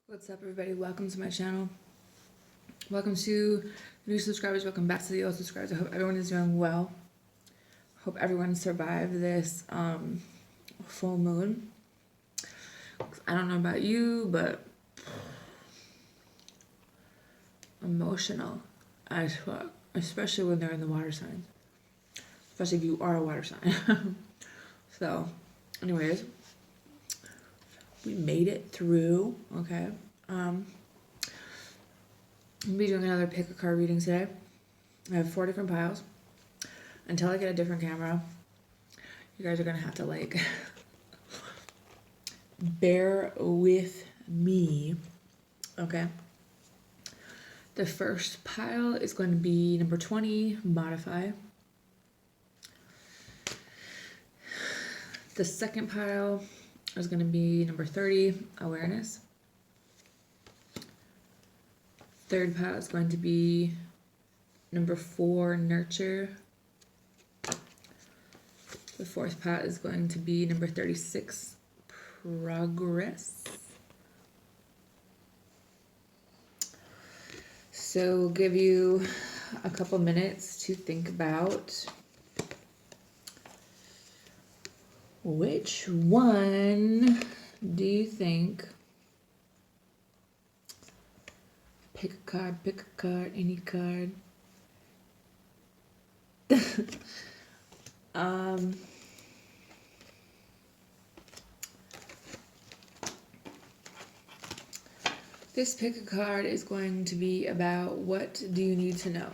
What's up, everybody? Welcome to my channel. Welcome to new subscribers. Welcome back to the old subscribers. I hope everyone is doing well. Hope everyone survived this full moon. I don't know about you, but emotional as fuck, especially when they're in the water signs. Especially if you are a water sign. So, anyways, we made it through. Okay. I'll be doing another pick a card reading today. I have 4 different piles. Until I get a different camera, you guys are gonna have to like bear with me. Okay. The first pile is going to be number 20, modify. The second pile is going to be number 30, awareness. Third pile is going to be number 4, nurture. The fourth pile is going to be number 36, progress. So we'll give you a couple minutes to think about which one do you think? Pick a card, any card. This pick a card is going to be about what do you need to know.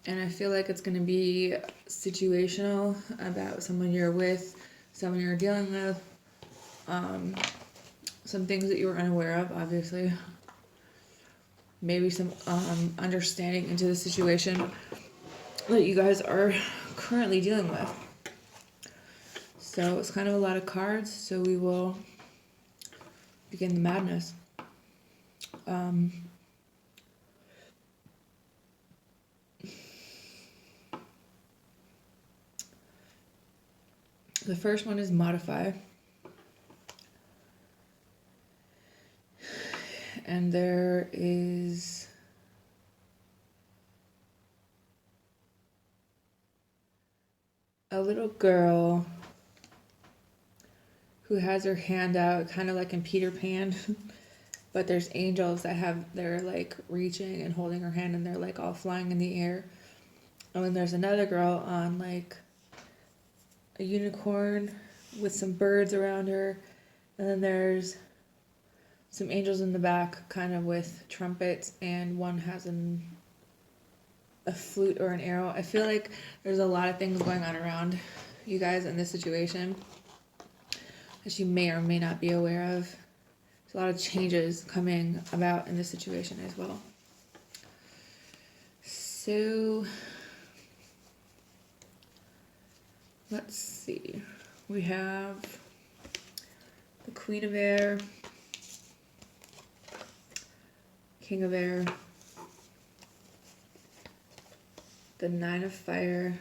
And I feel like it's going to be situational, about someone you're with, someone you're dealing with, some things that you were unaware of, obviously. Maybe some understanding into the situation that you guys are currently dealing with. So it's kind of a lot of cards, so we will begin the madness. The first one is modify. And there is a little girl who has her hand out, kind of like in Peter Pan. But there's angels they're like reaching and holding her hand, and they're like all flying in the air. And then there's another girl on like a unicorn with some birds around her. And then there's some angels in the back, kind of with trumpets, and one has a flute or an arrow. I feel like there's a lot of things going on around you guys in this situation that you may or may not be aware of. There's a lot of changes coming about in this situation as well. So let's see. We have the Queen of Air, King of Air, the Nine of Fire,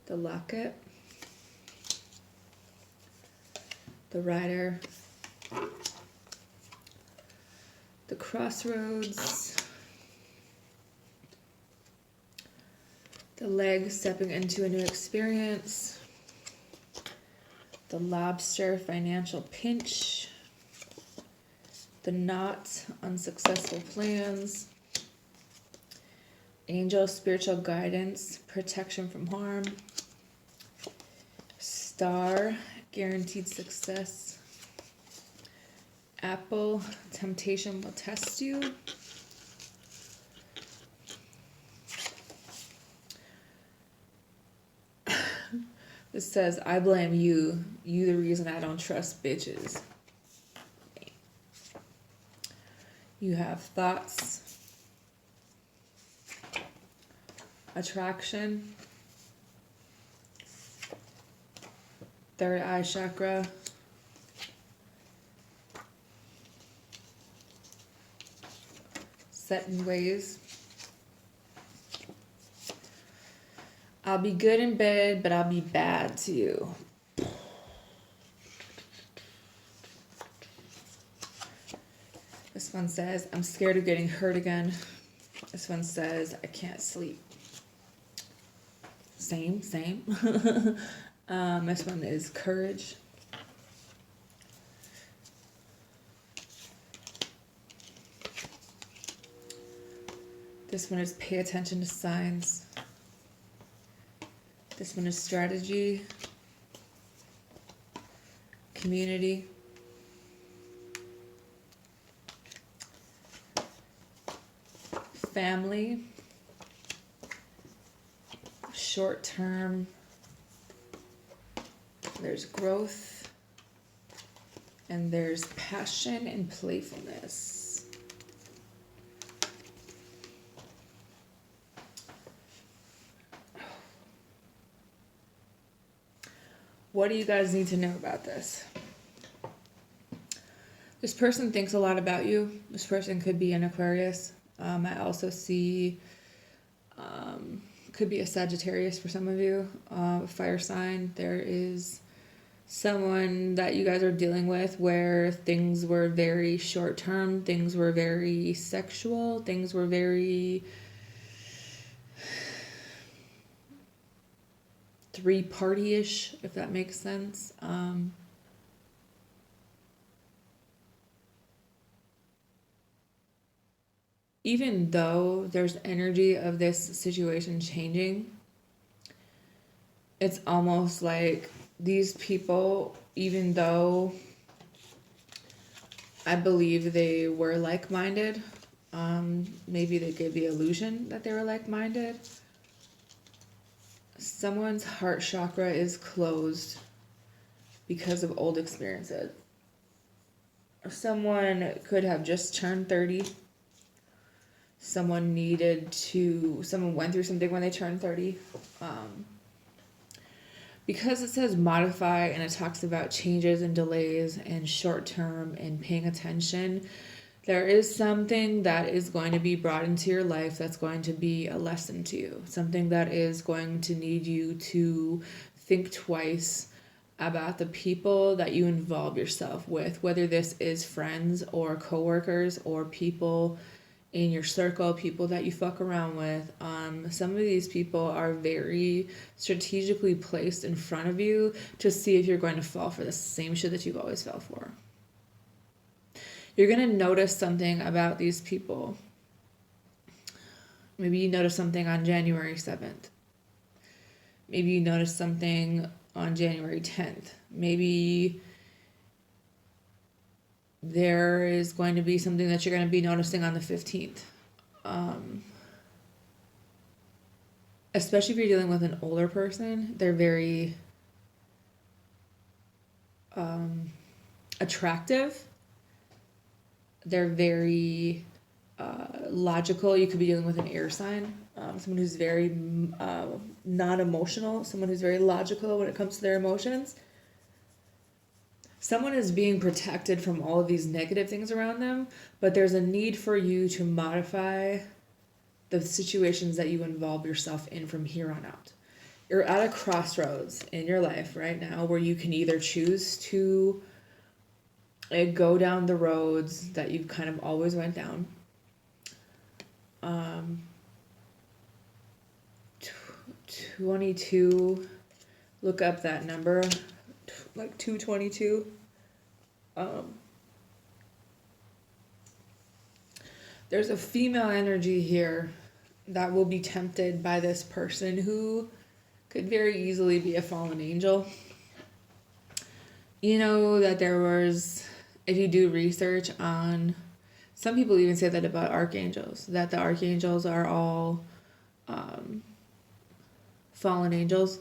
the Locket, the Rider, the Crossroads, the Leg stepping into a new experience, the Lobster, financial pinch, the Knot, unsuccessful plans, Angel, spiritual guidance, protection from harm, Star, guaranteed success, Apple, temptation will test you, this says, I blame you, you the reason I don't trust bitches. You have thoughts, attraction, third eye chakra, set in ways. I'll be good in bed, but I'll be bad to you. This one says, I'm scared of getting hurt again. This one says, I can't sleep. Same. This one is courage. This one is pay attention to signs. This one is strategy. Community. Family. Short term. There's growth. And there's passion and playfulness. What do you guys need to know about this? This person thinks a lot about you. This person could be an Aquarius. I also see, could be a Sagittarius for some of you, fire sign. There is someone that you guys are dealing with where things were very short term, things were very sexual, things were very three-party-ish, if that makes sense. Even though there's energy of this situation changing, it's almost like these people, even though I believe they were like-minded, maybe they gave the illusion that they were like-minded, someone's heart chakra is closed because of old experiences. Someone could have just turned 30. Someone went through something when they turned 30. Because it says modify and it talks about changes and delays and short term and paying attention, there is something that is going to be brought into your life that's going to be a lesson to you. Something that is going to need you to think twice about the people that you involve yourself with, whether this is friends or coworkers or people in your circle, people that you fuck around with. Some of these people are very strategically placed in front of you to see if you're going to fall for the same shit that you've always fell for. You're going to notice something about these people. Maybe you notice something on January 7th. Maybe you notice something on January 10th. Maybe there is going to be something that you're going to be noticing on the 15th. Especially if you're dealing with an older person, they're very attractive. They're very logical. You could be dealing with an air sign, someone who's very non-emotional, someone who's very logical when it comes to their emotions. Someone is being protected from all of these negative things around them, but there's a need for you to modify the situations that you involve yourself in from here on out. You're at a crossroads in your life right now where you can either choose to go down the roads that you've kind of always went down. 22, look up that number, like 222. There's a female energy here that will be tempted by this person who could very easily be a fallen angel. You know that there was, if you do research on, some people even say that about archangels, that the archangels are all fallen angels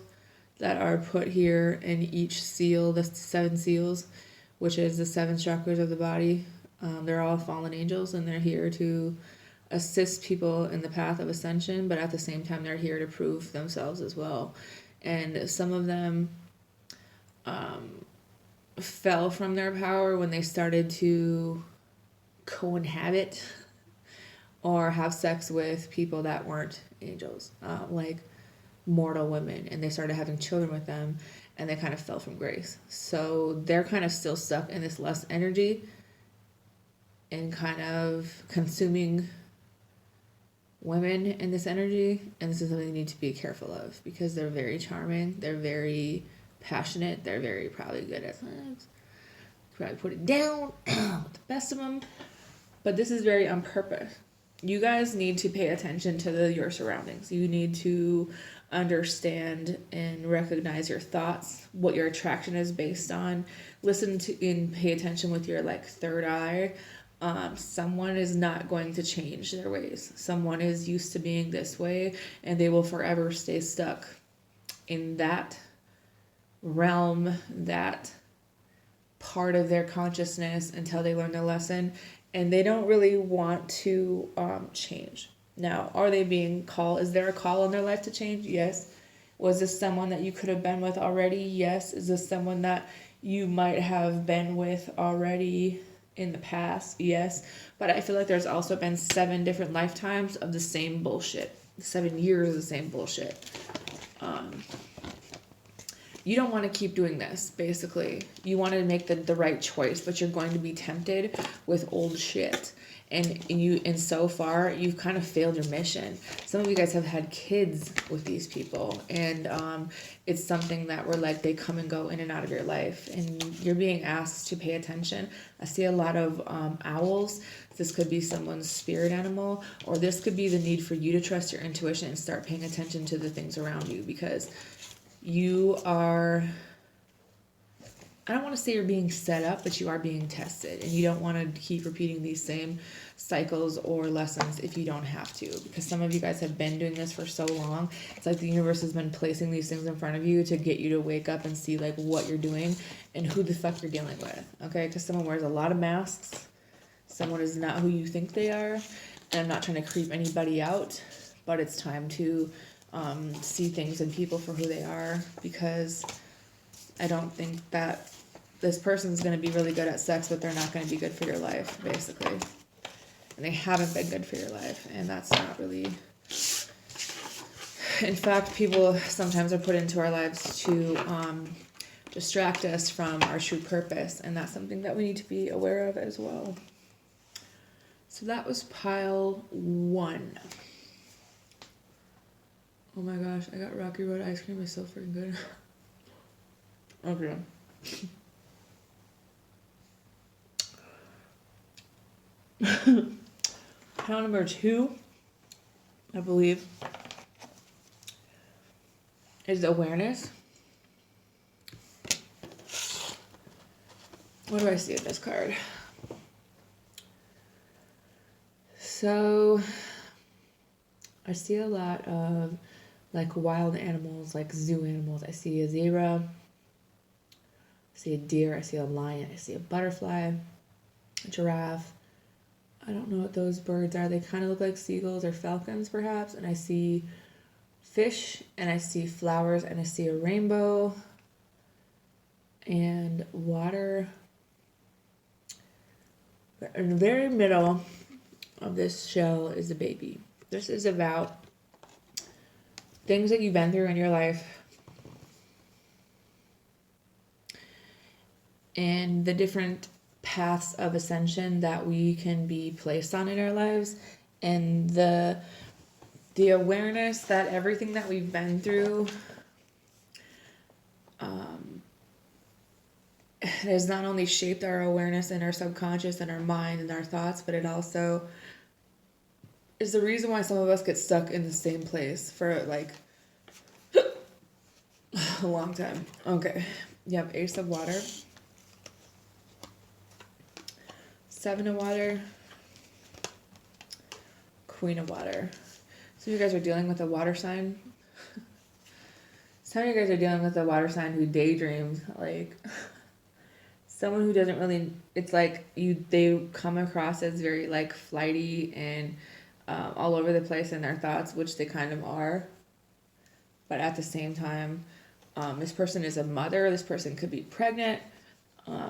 that are put here in each seal, the 7 seals, which is the 7 chakras of the body. They're all fallen angels, and they're here to assist people in the path of ascension, but at the same time, they're here to prove themselves as well. And some of them fell from their power when they started to co-inhabit or have sex with people that weren't angels, like mortal women, and they started having children with them, and they kind of fell from grace. So they're kind of still stuck in this lust energy. in kind of consuming women in this energy, and this is something you need to be careful of because they're very charming, they're very passionate, they're very probably good at things. Probably put it down with the best of them, but this is very on purpose. You guys need to pay attention to your surroundings. You need to understand and recognize your thoughts, what your attraction is based on. Listen to and pay attention with your like third eye. Someone is not going to change their ways. Someone is used to being this way, and they will forever stay stuck in that realm, that part of their consciousness until they learn their lesson, and they don't really want to change. Now, are they being called? Is there a call in their life to change? Yes. Was this someone that you could have been with already? Yes. Is this someone that you might have been with already in the past? Yes. But I feel like there's also been 7 different lifetimes of the same bullshit. 7 years of the same bullshit. You don't want to keep doing this, basically. You want to make the right choice, but you're going to be tempted with old shit. And so far, you've kind of failed your mission. Some of you guys have had kids with these people, and it's something that where like they come and go in and out of your life, and you're being asked to pay attention. I see a lot of owls. This could be someone's spirit animal, or this could be the need for you to trust your intuition and start paying attention to the things around you, because you are, I don't want to say you're being set up, but you are being tested, and you don't want to keep repeating these same cycles or lessons if you don't have to, because some of you guys have been doing this for so long. It's like the universe has been placing these things in front of you to get you to wake up and see like what you're doing and who the fuck you're dealing with, okay? Because someone wears a lot of masks, someone is not who you think they are, and I'm not trying to creep anybody out, but it's time to see things and people for who they are, because I don't think that this person's going to be really good at sex, but they're not going to be good for your life, basically. And they haven't been good for your life, and that's not really... In fact, people sometimes are put into our lives to distract us from our true purpose, and that's something that we need to be aware of as well. So that was pile 1. Oh my gosh, I got Rocky Road ice cream. It's so freaking good. Okay. Pile number 2, I believe, is awareness. What do I see in this card? So, I see a lot of like wild animals, like zoo animals. I see a zebra, I see a deer, I see a lion, I see a butterfly, a giraffe. I don't know what those birds are. They kind of look like seagulls or falcons perhaps. And I see fish, and I see flowers, and I see a rainbow and water. In the very middle of this shell is a baby. This is about things that you've been through in your life and the different paths of ascension that we can be placed on in our lives, and the awareness that everything that we've been through has not only shaped our awareness and our subconscious and our mind and our thoughts, but it also is the reason why some of us get stuck in the same place for like a long time. Okay. Yep, Ace of Water. 7 of Water. Queen of Water. So you guys are dealing with a water sign. Some of you guys are dealing with a water sign who daydreams, like someone who doesn't really, it's like they come across as very like flighty and all over the place in their thoughts, which they kind of are. But at the same time, this person is a mother. This person could be pregnant.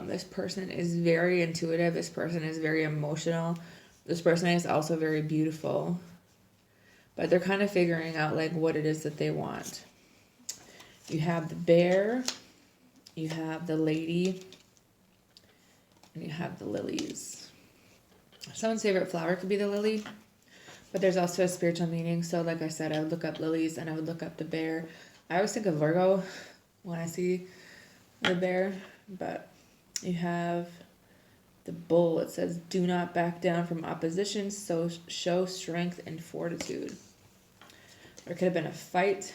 This person is very intuitive. This person is very emotional. This person is also very beautiful. But they're kind of figuring out like what it is that they want. You have the bear. You have the lady. And you have the lilies. Someone's favorite flower could be the lily, but there's also a spiritual meaning. So like I said, I would look up lilies and I would look up the bear. I always think of Virgo when I see the bear, but you have the bull. It says, do not back down from opposition, so show strength and fortitude. There could have been a fight.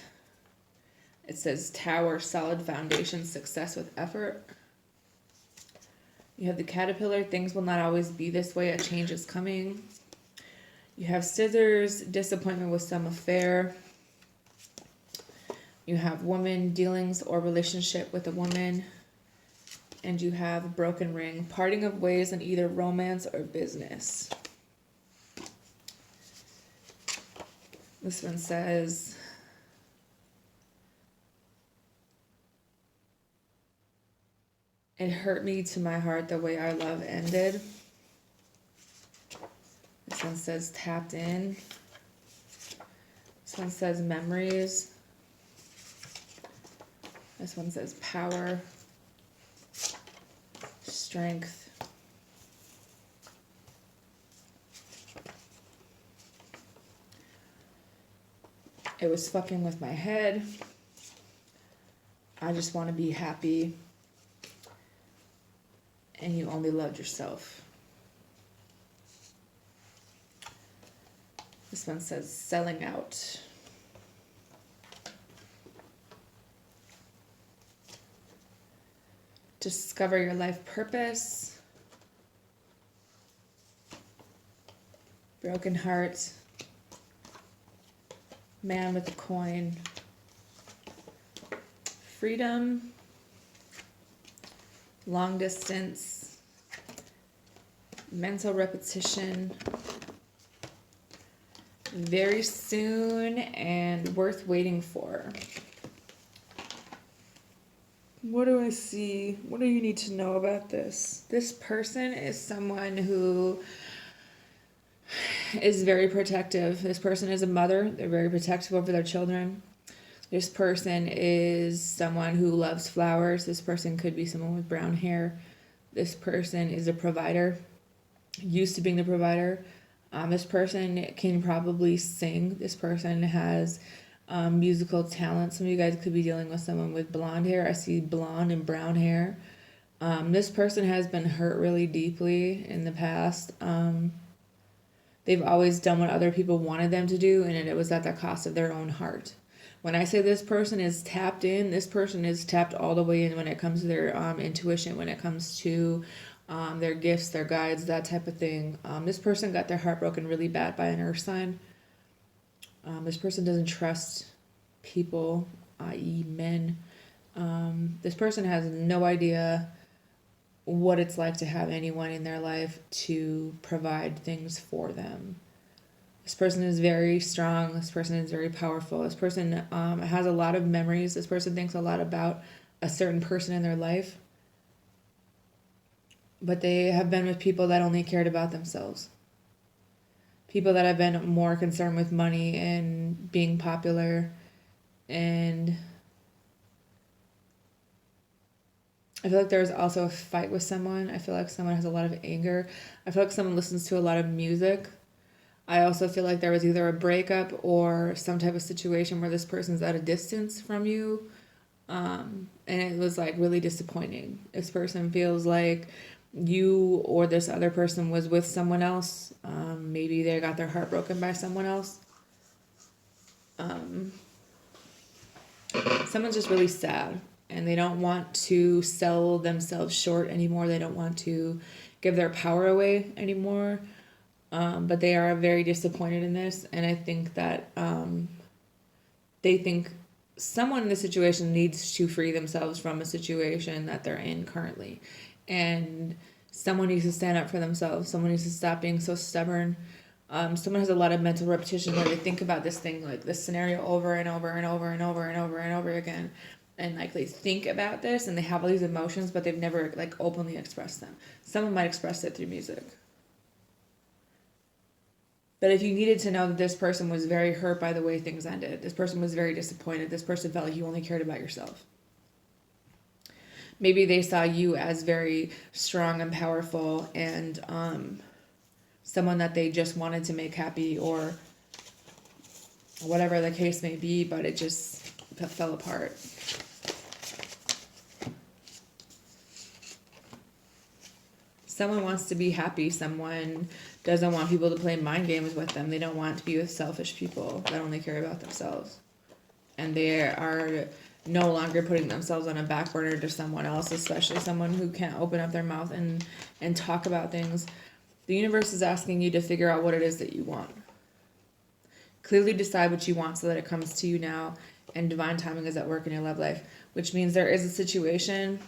It says tower, solid foundation, success with effort. You have the caterpillar, things will not always be this way, a change is coming. You have scissors, disappointment with some affair. You have woman, dealings or relationship with a woman. And you have broken ring, parting of ways in either romance or business. This one says, it hurt me to my heart the way our love ended. This one says tapped in. This one says memories. This one says power, strength. It was fucking with my head. I just want to be happy. And you only loved yourself. This one says selling out. Discover your life purpose. Broken heart. Man with a coin. Freedom. Long distance. Mental repetition. Very soon and worth waiting for. What do I see? What do you need to know about this? This person is someone who is very protective. This person is a mother. They're very protective over their children. This person is someone who loves flowers. This person could be someone with brown hair. This person is a provider. Used to being the provider. This person can probably sing. This person has musical talent. Some of you guys could be dealing with someone with blonde hair. I see blonde and brown hair. This person has been hurt really deeply in the past. They've always done what other people wanted them to do, and it was at the cost of their own heart. When I say this person is tapped in, this person is tapped all the way in when it comes to their intuition, when it comes to their gifts, their guides, that type of thing. This person got their heart broken really bad by an earth sign. This person doesn't trust people, i.e. men. This person has no idea what it's like to have anyone in their life to provide things for them. This person is very strong. This person is very powerful. This person has a lot of memories. This person thinks a lot about a certain person in their life. But they have been with people that only cared about themselves. People that have been more concerned with money and being popular. And I feel like there's also a fight with someone. I feel like someone has a lot of anger. I feel like someone listens to a lot of music. I also feel like there was either a breakup or some type of situation where this person's at a distance from you. And it was like really disappointing. This person feels like you or this other person was with someone else. Maybe they got their heart broken by someone else. Someone's just really sad and they don't want to sell themselves short anymore. They don't want to give their power away anymore. But they are very disappointed in this. And I think that they think someone in the situation needs to free themselves from a situation that they're in currently. And someone needs to stand up for themselves. Someone needs to stop being so stubborn. Someone has a lot of mental repetition where they think about this thing, like this scenario over and over and over and over and over and over again. And like they think about this and they have all these emotions, but they've never like openly expressed them. Someone might express it through music. But if you needed to know that this person was very hurt by the way things ended, this person was very disappointed, this person felt like you only cared about yourself. Maybe they saw you as very strong and powerful and someone that they just wanted to make happy, or whatever the case may be, but it just fell apart. Someone wants to be happy. Someone doesn't want people to play mind games with them. They don't want to be with selfish people that only care about themselves. And they are no longer putting themselves on a back burner to someone else, especially someone who can't open up their mouth and talk about things. The universe is asking you to figure out what it is that you want. Clearly decide what you want so that it comes to you now, and divine timing is at work in your love life, which means there is a situation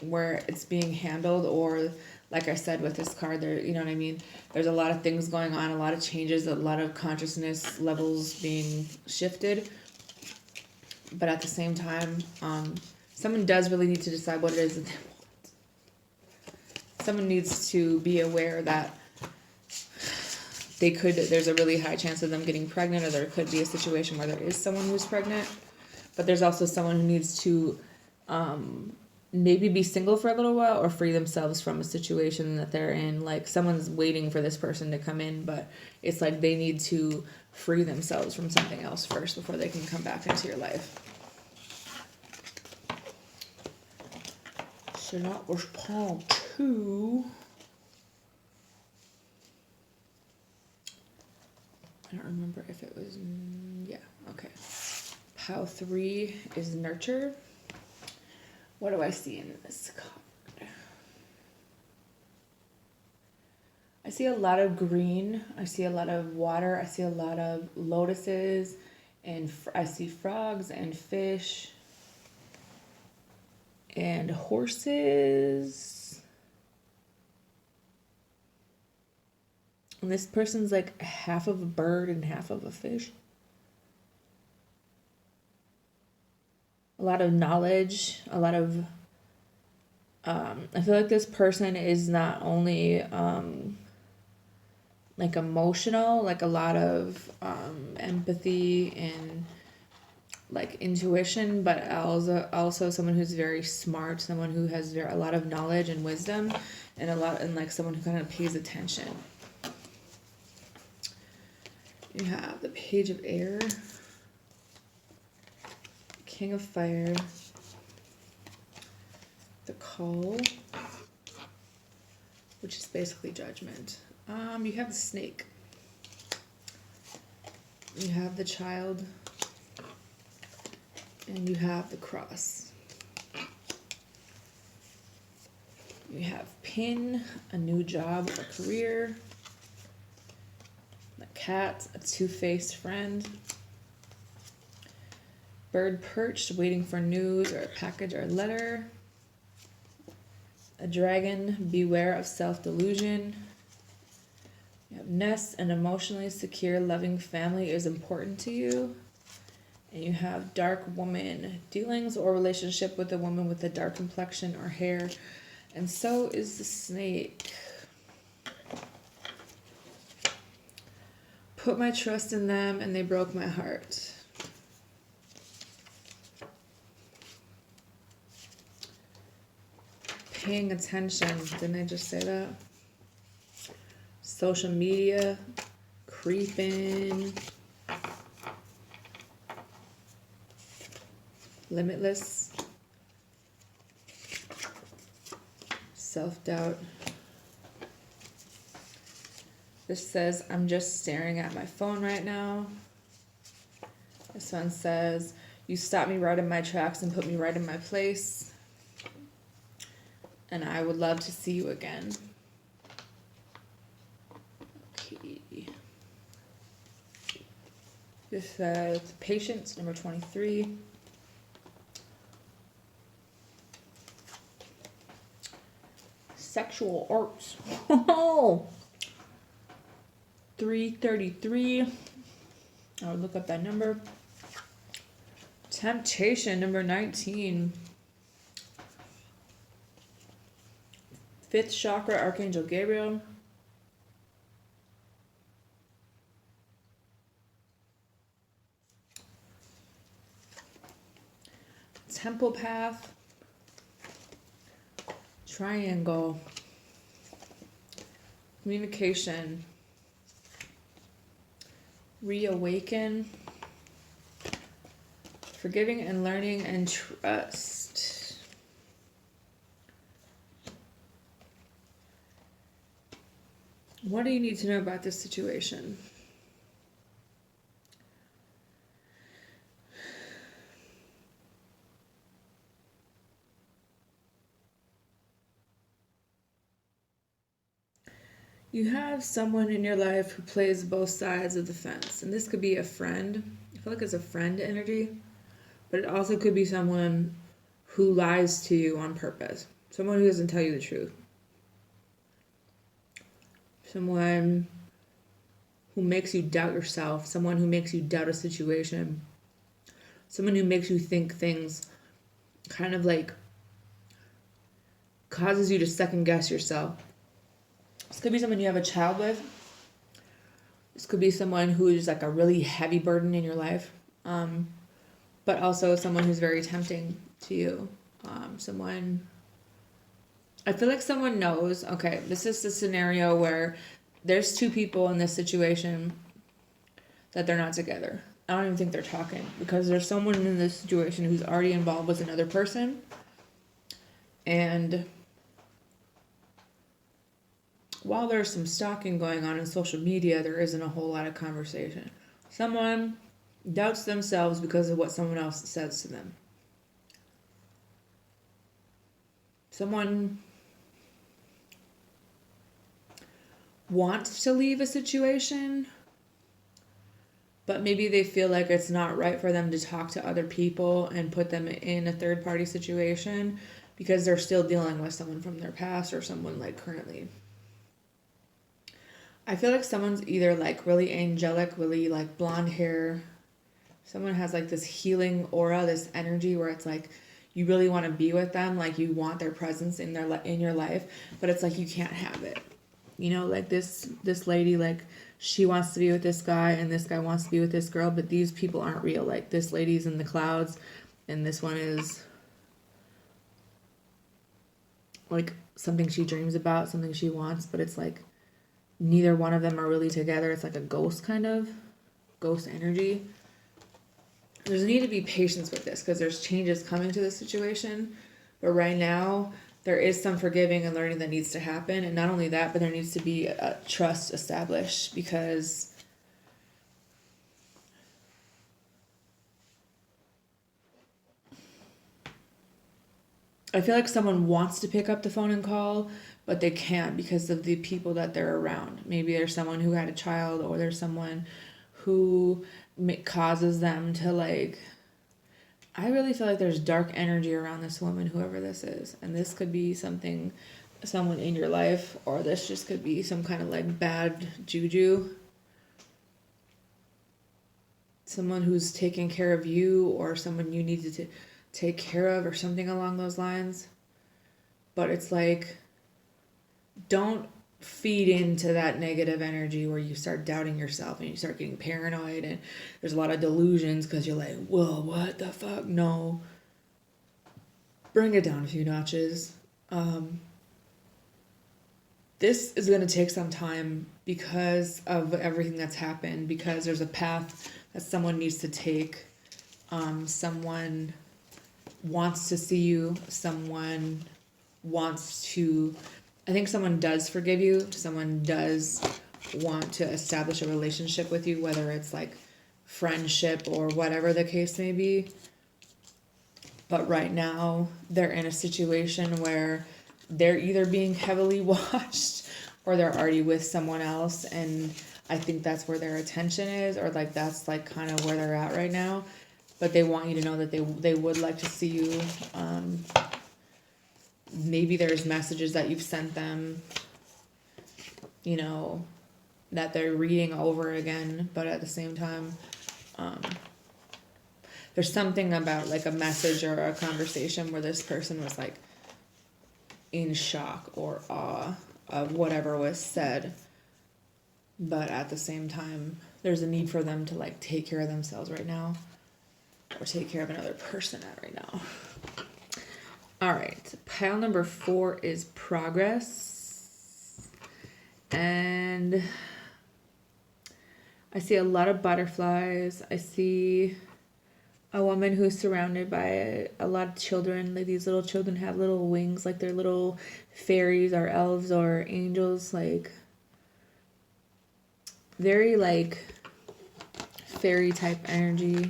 where it's being handled, or like I said with this card there, you know what I mean? There's a lot of things going on, a lot of changes, a lot of consciousness levels being shifted. But at the same time, someone does really need to decide what it is that they want. Someone needs to be aware that there's a really high chance of them getting pregnant, or there could be a situation where there is someone who's pregnant. But there's also someone who needs to maybe be single for a little while, or free themselves from a situation that they're in. Like, someone's waiting for this person to come in, but it's like they need to free themselves from something else first before they can come back into your life. So that was Pile 2. I don't remember if it was, yeah, okay. Pile 3 is Nurture. What do I see in this card? I see a lot of green. I see a lot of water. I see a lot of lotuses, and I see frogs and fish and horses. And this person's like half of a bird and half of a fish. A lot of knowledge, a lot of, I feel like this person is not only, like emotional, like a lot of, empathy and like intuition, but also someone who's very smart, someone who has a lot of knowledge and wisdom, and like someone who kind of pays attention. You have the Page of Air, King of Fire, the Call, which is basically Judgment. You have the Snake. You have the Child. And you have the Cross. You have Pin, a new job or career. The Cat, a two-faced friend. Bird perched, waiting for news or a package or a letter. A Dragon, beware of self-delusion. You have Nest, an emotionally secure, loving family is important to you. And you have Dark Woman, dealings or relationship with a woman with a dark complexion or hair. And so is the Snake. Put my trust in them and they broke my heart. Paying attention, didn't I just say that? Social media, creeping, limitless, self-doubt. This says, I'm just staring at my phone right now. This one says, you stopped me right in my tracks and put me right in my place. And I would love to see you again. Okay. This says, Patience, number 23. Sexual arts. 333. I would look up that number. Temptation, number 19. Fifth chakra, Archangel Gabriel. Temple path. Triangle. Communication. reawaken, forgiving and learning and trust. What do you need to know about this situation? You have someone in your life who plays both sides of the fence, and this could be a friend. I feel like it's a friend energy, but it also could be someone who lies to you on purpose, someone who doesn't tell you the truth, someone who makes you doubt yourself, someone who makes you doubt a situation, someone who makes you think things kind of like causes you to second guess yourself. This could be someone you have a child with. This could be someone who is like a really heavy burden in your life, but also someone who's very tempting to you. I feel like someone knows, okay, this is the scenario where there's two people in this situation that they're not together. I don't even think they're talking because there's someone in this situation who's already involved with another person. And while there's some stalking going on in social media, there isn't a whole lot of conversation. Someone doubts themselves because of what someone else says to them. Someone wants to leave a situation, but maybe they feel like it's not right for them to talk to other people and put them in a third party situation because they're still dealing with someone from their past or someone like currently. I feel like someone's either like really angelic, really like blonde hair. Someone has like this healing aura, this energy where it's like you really want to be with them, like you want their presence in your life, but it's like you can't have it. You know, like this lady, like she wants to be with this guy and this guy wants to be with this girl, but these people aren't real. Like this lady's in the clouds and this one is like something she dreams about, something she wants, but it's like neither one of them are really together. It's like a ghost energy. There's a need to be patience with this because there's changes coming to the situation. But right now, there is some forgiving and learning that needs to happen. And not only that, but there needs to be a trust established because I feel like someone wants to pick up the phone and call, but they can't because of the people that they're around. Maybe there's someone who had a child or there's someone who causes them to like... I really feel like there's dark energy around this woman, whoever this is. And this could be someone in your life, or this just could be some kind of like bad juju. Someone who's taking care of you or someone you needed to take care of or something along those lines. But it's like, don't feed into that negative energy where you start doubting yourself and you start getting paranoid and there's a lot of delusions because you're like, whoa, what the fuck? No. Bring it down a few notches. This is going to take some time because of everything that's happened, because there's a path that someone needs to take. Someone wants to see you. Someone wants to... I think someone does forgive you. Someone does want to establish a relationship with you, whether it's like friendship or whatever the case may be. But right now, they're in a situation where they're either being heavily watched or they're already with someone else. And I think that's where their attention is, or like that's like kind of where they're at right now. But they want you to know that they would like to see you. Maybe there's messages that you've sent them, you know, that they're reading over again, but at the same time, there's something about like a message or a conversation where this person was like in shock or awe of whatever was said, but at the same time, there's a need for them to like take care of themselves right now, or take care of another person right now. All right, pile number 4 is progress. And I see a lot of butterflies. I see a woman who's surrounded by a lot of children. Like these little children have little wings, like they're little fairies or elves or angels, like very like fairy type energy.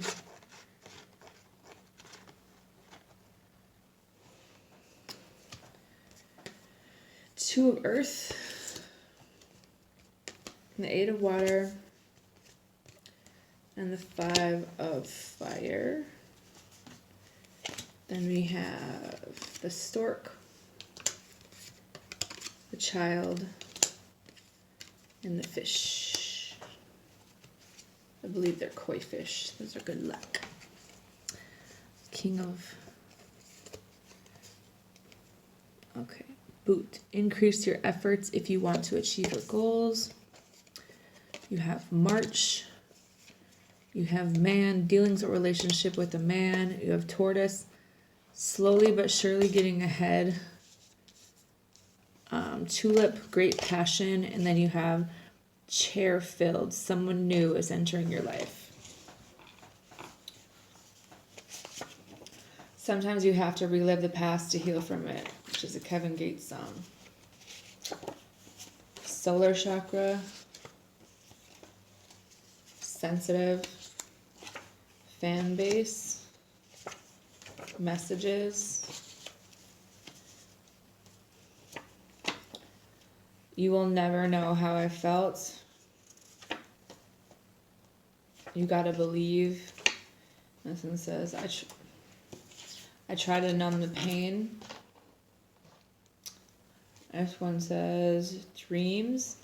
Two of Earth, the Eight of Water, and the Five of Fire. Then we have the Stork, the Child, and the Fish. I believe they're koi fish. Those are good luck. King of... Okay. Boot. Increase your efforts if you want to achieve your goals. You have March. You have Man. Dealings or relationship with a man. You have Tortoise. Slowly but surely getting ahead. Tulip. Great passion. And then you have Chair filled. Someone new is entering your life. Sometimes you have to relive the past to heal from it, which is a Kevin Gates song. Solar chakra. Sensitive. Fan base. Messages. You will never know how I felt. You gotta believe. This one says, I try to numb the pain. This one says, dreams.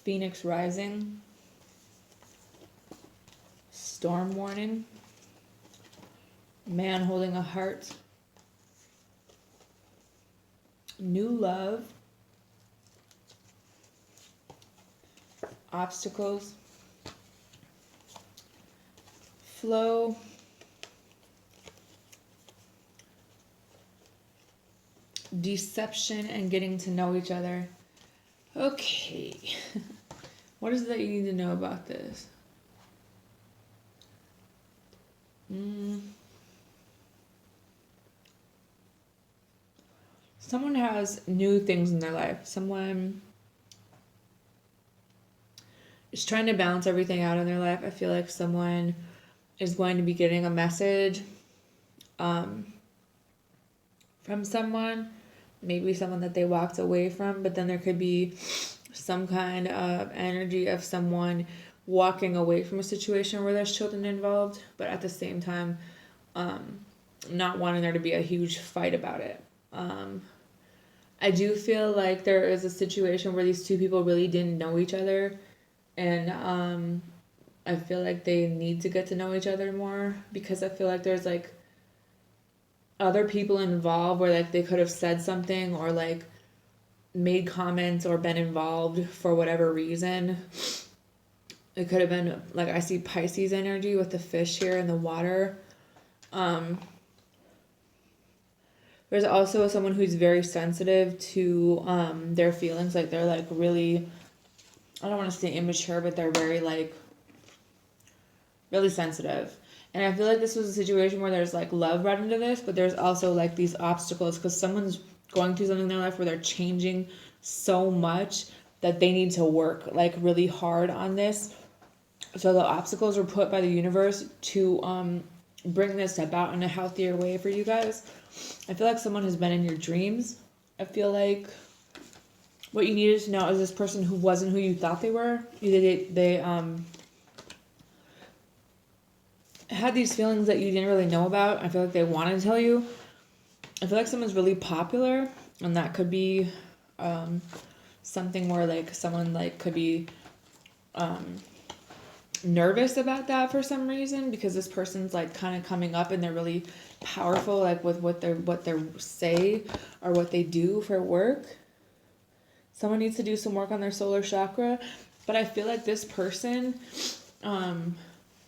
Phoenix rising. Storm warning. Man holding a heart. New love. Obstacles. Flow. Deception and getting to know each other. Okay. What is it that you need to know about this? Someone has new things in their life. Someone is trying to balance everything out in their life. I feel like someone is going to be getting a message from someone, maybe someone that they walked away from, but then there could be some kind of energy of someone walking away from a situation where there's children involved, but at the same time, not wanting there to be a huge fight about it. I do feel like there is a situation where these two people really didn't know each other, and I feel like they need to get to know each other more, because I feel like there's like other people involved where like they could have said something or like made comments or been involved for whatever reason. It could have been like, I see Pisces energy with the fish here in the water. There's also someone who's very sensitive to their feelings. Like they're like really, I don't want to say immature, but they're very like really sensitive. And I feel like this was a situation where there's like love brought into this, but there's also like these obstacles because someone's going through something in their life where they're changing so much that they need to work like really hard on this. So the obstacles were put by the universe to bring this about in a healthier way for you guys. I feel like someone has been in your dreams. I feel like what you needed to know is this person who wasn't who you thought they were. They had these feelings that you didn't really know about. I feel like they wanted to tell you. I feel like someone's really popular, and that could be something where like someone like could be nervous about that for some reason, because this person's like kind of coming up and they're really powerful like with what they say or what they do for work. Someone needs to do some work on their solar chakra, but I feel like this person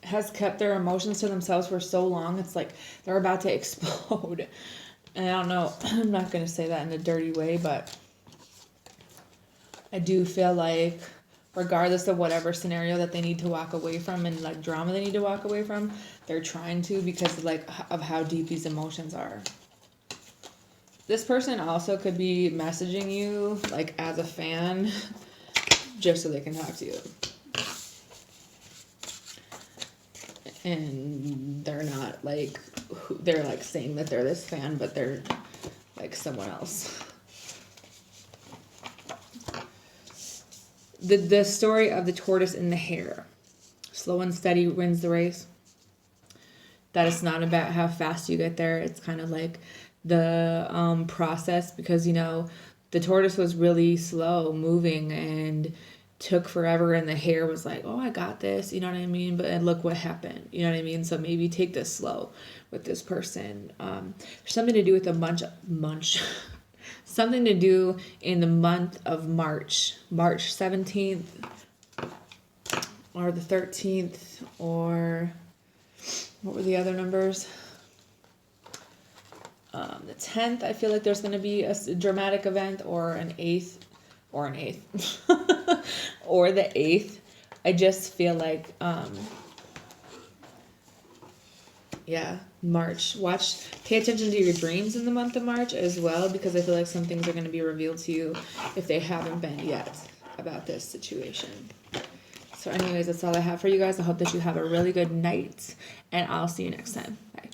has kept their emotions to themselves for so long. It's like they're about to explode. And I don't know, I'm not going to say that in a dirty way, but I do feel like regardless of whatever scenario that they need to walk away from and like drama they need to walk away from, they're trying to because like of how deep these emotions are. This person also could be messaging you like as a fan just so they can talk to you. And they're not like, they're like saying that they're this fan, but they're like someone else. The story of the tortoise and the hare. Slow and steady wins the race. That it's not about how fast you get there. It's kind of like the process, because, you know, the tortoise was really slow moving and took forever, and the hare was like, oh, I got this, you know what I mean? But and look what happened, you know what I mean? So maybe take this slow with this person. There's something to do with the something to do in the month of March 17th or the 13th, or what were the other numbers? The 10th, I feel like there's going to be a dramatic event, or an 8th, or the 8th. I just feel like, March. Pay attention to your dreams in the month of March as well, because I feel like some things are going to be revealed to you if they haven't been yet about this situation. So anyways, that's all I have for you guys. I hope that you have a really good night, and I'll see you next time. Bye.